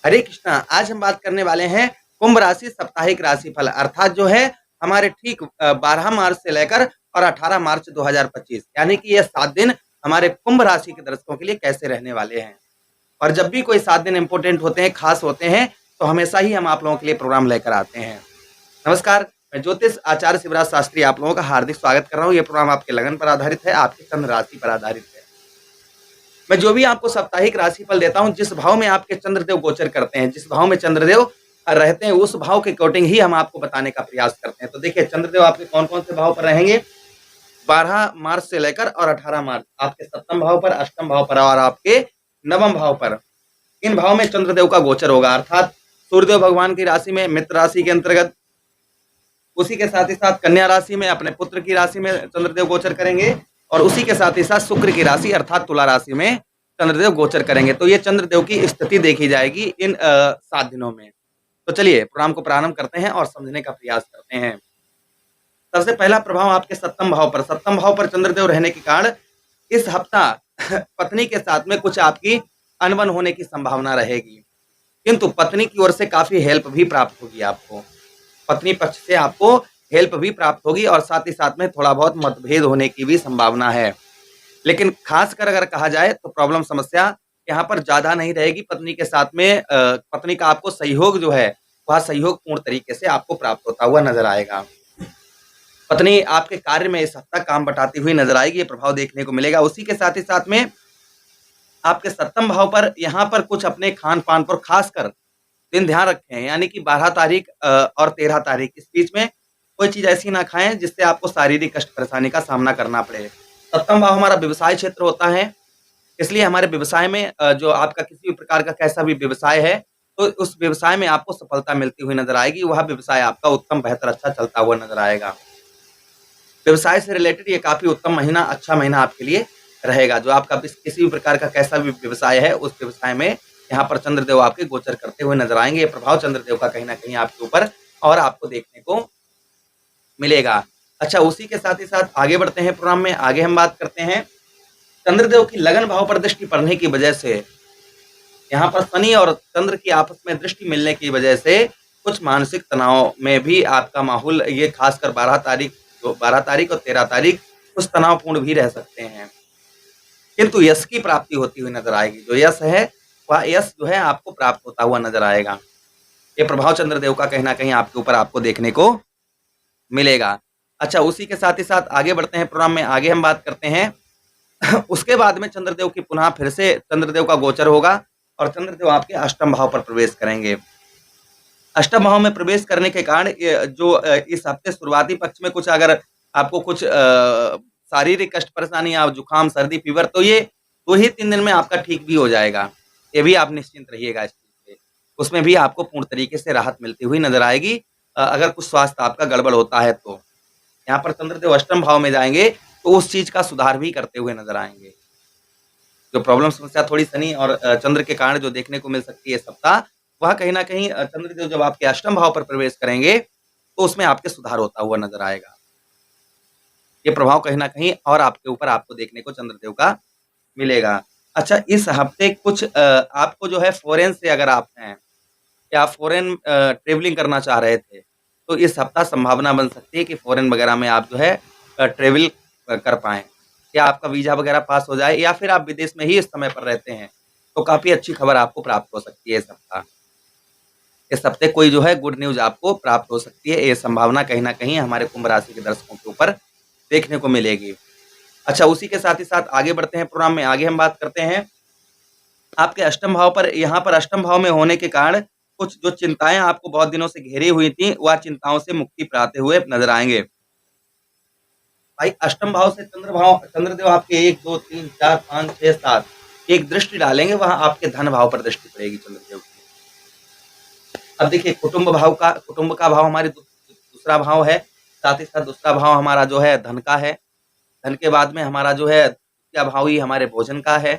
हरे कृष्णा। आज हम बात करने वाले हैं कुंभ राशि साप्ताहिक राशिफल अर्थात जो है हमारे ठीक 12 मार्च से लेकर और 18 मार्च 2025 यानी कि ये 7 दिन हमारे कुंभ राशि के दर्शकों के लिए कैसे रहने वाले हैं। और जब भी कोई 7 दिन इंपॉर्टेंट होते हैं, खास होते हैं, तो हमेशा ही हम आप लोगों के लिए प्रोग्राम लेकर आते हैं। नमस्कार, मैं ज्योतिष आचार्य शिवराज शास्त्री आप लोगों का हार्दिक स्वागत कर रहा हूँ। ये प्रोग्राम आपके लगन पर आधारित है, आपकी चंद्र राशि पर आधारित है। मैं जो भी आपको साप्ताहिक राशिफल देता हूँ, जिस भाव में आपके चंद्रदेव गोचर करते हैं, जिस भाव में चंद्रदेव रहते हैं, उस भाव के अकॉर्डिंग ही हम आपको बताने का प्रयास करते हैं। तो देखिए चंद्रदेव आपके कौन कौन से भाव पर रहेंगे। 12 मार्च से लेकर और 18 मार्च आपके सप्तम भाव पर, अष्टम भाव पर और आपके नवम भाव पर इन भाव में चंद्रदेव का गोचर होगा। अर्थात सूर्यदेव भगवान की राशि में, मित्र राशि के अंतर्गत, उसी के साथ ही साथ कन्या राशि में, अपने पुत्र की राशि में चंद्रदेव गोचर करेंगे और उसी के साथ ही साथ शुक्र की राशि अर्थात तुला राशि में चंद्रदेव गोचर करेंगे। तो ये चंद्रदेव की स्थिति देखी जाएगी इन 7 दिनों में। तो चलिए प्रोग्राम को प्रारंभ करते हैं और समझने का प्रयास करते हैं। सबसे पहला प्रभाव आपके सप्तम भाव पर। सप्तम भाव पर चंद्रदेव रहने के कारण इस हफ्ता पत्नी के साथ में कुछ आपकी अनबन होने की संभावना रहेगी, किंतु पत्नी की ओर से काफी हेल्प भी प्राप्त होगी आपको। पत्नी पक्ष से आपको हेल्प भी प्राप्त होगी और साथ ही साथ में थोड़ा बहुत मतभेद होने की भी संभावना है। लेकिन खासकर अगर कहा जाए तो प्रॉब्लम समस्या यहाँ पर ज्यादा नहीं रहेगी। पत्नी के साथ में पत्नी का आपको सहयोग जो है वह सहयोग पूर्ण तरीके से आपको प्राप्त होता हुआ नजर आएगा। पत्नी आपके कार्य में इस हफ्ता काम बटाती हुई नजर आएगी, ये प्रभाव देखने को मिलेगा। उसी के साथ ही साथ में आपके सप्तम भाव पर यहाँ पर कुछ अपने खान पान पर खासकर दिन ध्यान रखें, यानी कि 12 तारीख और 13 तारीख इस बीच में कोई चीज ऐसी ना खाएं जिससे आपको शारीरिक कष्ट परेशानी का सामना करना पड़े। सप्तम भाव हमारा व्यवसाय क्षेत्र होता है, इसलिए हमारे व्यवसाय में जो आपका किसी भी प्रकार का कैसा भी व्यवसाय है, तो उस व्यवसाय में आपको सफलता मिलती हुई नजर आएगी। वह व्यवसाय आपका उत्तम, बेहतर, अच्छा चलता हुआ नजर आएगा। व्यवसाय से रिलेटेड ये काफी उत्तम महीना, अच्छा महीना आपके लिए रहेगा। जो आपका किसी भी प्रकार का कैसा भी व्यवसाय है, उस व्यवसाय में यहाँ पर चंद्रदेव आपके गोचर करते हुए नजर आएंगे। ये प्रभाव चंद्रदेव का कहीं ना कहीं आपके ऊपर और आपको देखने को मिलेगा। अच्छा, उसी के साथ ही साथ आगे बढ़ते हैं प्रोग्राम में। आगे हम बात करते हैं चंद्रदेव की लगन भाव पर दृष्टि पड़ने की वजह से, यहाँ पर शनि और चंद्र की आपस में दृष्टि मिलने की वजह से कुछ मानसिक तनाव में भी आपका माहौल, ये खासकर 12 तारीख और 13 तारीख कुछ तनावपूर्ण भी रह सकते हैं, किंतु यश की प्राप्ति होती हुई नजर आएगी। जो यश है वह यश जो है आपको प्राप्त होता हुआ नजर आएगा। ये प्रभाव चंद्रदेव का कहीं ना कहीं आपके ऊपर आपको देखने को मिलेगा। अच्छा, उसी के साथ ही साथ आगे बढ़ते हैं प्रोग्राम में। आगे हम बात करते हैं उसके बाद में चंद्रदेव की पुनः फिर से चंद्रदेव का गोचर होगा और चंद्रदेव आपके अष्टम भाव पर प्रवेश करेंगे। अष्टम भाव में प्रवेश करने के कारण इस हफ्ते शुरुआती पक्ष में कुछ अगर आपको कुछ शारीरिक कष्ट परेशानी या जुकाम, सर्दी, फीवर, तो ये 2 ही 3 दिन में आपका ठीक भी हो जाएगा। ये भी आप निश्चिंत रहिएगा इस चीज से। उसमें भी आपको पूर्ण तरीके से राहत मिलती हुई नजर आएगी। अगर कुछ स्वास्थ्य आपका गड़बड़ होता है तो यहाँ पर चंद्रदेव अष्टम भाव में जाएंगे तो उस चीज का सुधार भी करते हुए नजर आएंगे। जो प्रॉब्लम समस्या थोड़ी शनि और चंद्र के कारण जो देखने को मिल सकती है सप्ताह, वह कहीं ना कहीं चंद्रदेव जब आपके अष्टम भाव पर प्रवेश करेंगे तो उसमें आपके सुधार होता हुआ नजर आएगा। ये प्रभाव कहीं ना कहीं और आपके ऊपर आपको देखने को चंद्रदेव का मिलेगा। अच्छा, इस हफ्ते कुछ आपको जो है फॉरेन से अगर आप हैं या फॉरेन ट्रेवलिंग करना चाह रहे थे, तो इस हफ्ता संभावना बन सकती है कि फॉरेन वगैरह में आप जो है ट्रेवल कर पाएँ, या आपका वीजा वगैरह पास हो जाए, या फिर आप विदेश में ही इस समय पर रहते हैं तो काफी अच्छी खबर आपको प्राप्त हो सकती है इस हफ्ता। इस हफ्ते कोई जो है गुड न्यूज आपको प्राप्त हो सकती है। ये संभावना कहीं ना कहीं हमारे कुंभ राशि के दर्शकों के ऊपर देखने को मिलेगी। अच्छा, उसी के साथ ही साथ आगे बढ़ते हैं प्रोग्राम में। आगे हम बात करते हैं आपके अष्टम भाव पर। यहाँ पर अष्टम भाव में होने के कारण कुछ जो चिंताएं आपको बहुत दिनों से घेरी हुई थी, वह चिंताओं से मुक्ति पाते हुए नजर आएंगे। भाई, अष्टम भाव से चंद्रदेव आपके 1 2 3 4 5 6 7 एक दृष्टि डालेंगे, वहां आपके धन भाव पर दृष्टि पड़ेगी चंद्रदेव की। अब देखिए, कुटुंब का भाव हमारे दूसरा भाव है, साथ ही साथ दूसरा भाव हमारा जो है धन का है। धन के बाद में हमारा जो है द्वितीय भाव ही हमारे भोजन का है।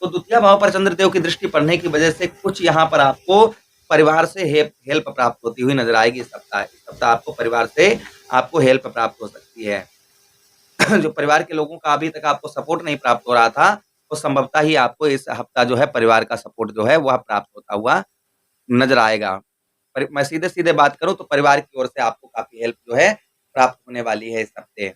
तो द्वितीय भाव पर चंद्रदेव की दृष्टि पड़ने की वजह से कुछ यहाँ पर आपको परिवार से हेल्प प्राप्त होती हुई नजर आएगी। इस सप्ताह आपको परिवार से आपको हेल्प प्राप्त हो सकती है। जो परिवार के लोगों का अभी तक आपको सपोर्ट नहीं प्राप्त हो रहा था, तो संभवतः ही आपको इस हफ्ता जो है परिवार का सपोर्ट जो है वह प्राप्त होता हुआ नज़र आएगा। मैं सीधे-सीधे बात करूँ तो परिवार की ओर से आपको काफ़ी हेल्प जो है प्राप्त होने वाली है इस हफ्ते।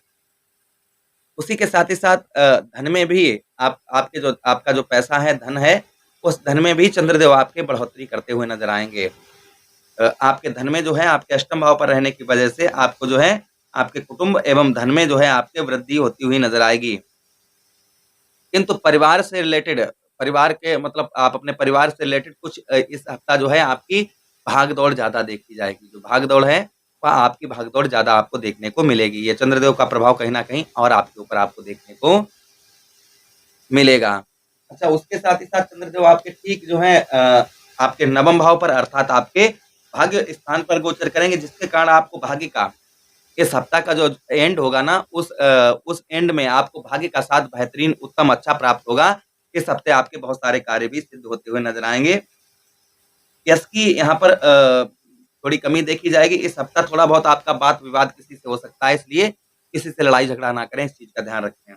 उसी के साथ ही साथ धन में भी आपका जो पैसा है, धन है, उस धन में भी चंद्रदेव आपके बढ़ोतरी करते हुए नज़र आएँगे। आपके धन में जो है आपके अष्टम भाव पर रहने की वजह से आपको जो है आपके कुटुंब एवं धन में जो है आपके वृद्धि होती हुई नज़र आएगी। किंतु परिवार से रिलेटेड परिवार के मतलब आप अपने परिवार से रिलेटेड कुछ इस हफ्ता जो है आपकी भाग-दौड़ ज़्यादा देखी जाएगी। जो भाग-दौड़ है, वह आपकी भाग-दौड़ ज़्यादा आपको देखने को मिलेगी। ये चंद्रदेव का प्रभाव कहीं न कहीं और आपके ऊपर आपको देखने को मिलेगा। अच्छा उसके साथ ही साथ चंद्रदेव आपके ठीक जो है आपके नवम भाव पर अर्थात आपके भाग्य स्थान पर गोचर करेंगे जिसके कारण आपको भाग्य का इस हफ्ता का जो एंड होगा ना उस एंड में आपको भाग्य का साथ बेहतरीन उत्तम अच्छा प्राप्त होगा। इस हफ्ते आपके बहुत सारे कार्य भी सिद्ध होते हुए नज़र आएँगे। यश की यहाँ पर थोड़ी कमी देखी जाएगी। इस हफ्ता थोड़ा बहुत आपका वाद-विवाद किसी से हो सकता है इसलिए किसी से लड़ाई-झगड़ा ना करें, इस चीज़ का ध्यान रखें।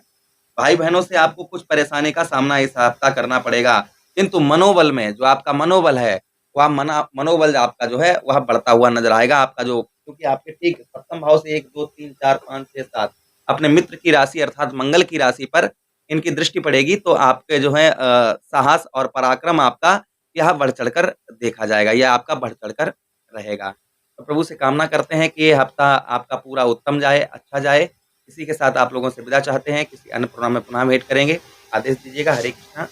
भाई-बहनों से आपको कुछ परेशानी का सामना इस हफ्ता करना पड़ेगा, किंतु मनोबल में जो आपका मनोबल है, वह मनोबल आपका जो है वह बढ़ता हुआ नज़र आएगा। आपका जो क्योंकि आपके ठीक सप्तम भाव से 1, 2, 3, 4, 5, 6, 7 अपने मित्र की राशि अर्थात मंगल की राशि पर इनकी दृष्टि पड़ेगी तो आपके जो है साहस और पराक्रम आपका यह बढ़ चढ़कर देखा जाएगा, यह आपका बढ़ चढ़कर रहेगा। तो प्रभु से कामना करते हैं कि ये हफ्ता आपका पूरा उत्तम जाए, अच्छा जाए। इसी के साथ आप लोगों से विदा चाहते हैं, किसी अन्य प्रोग्राम में पुनः भेंट करेंगे। आदेश दीजिएगा। हरे कृष्णा।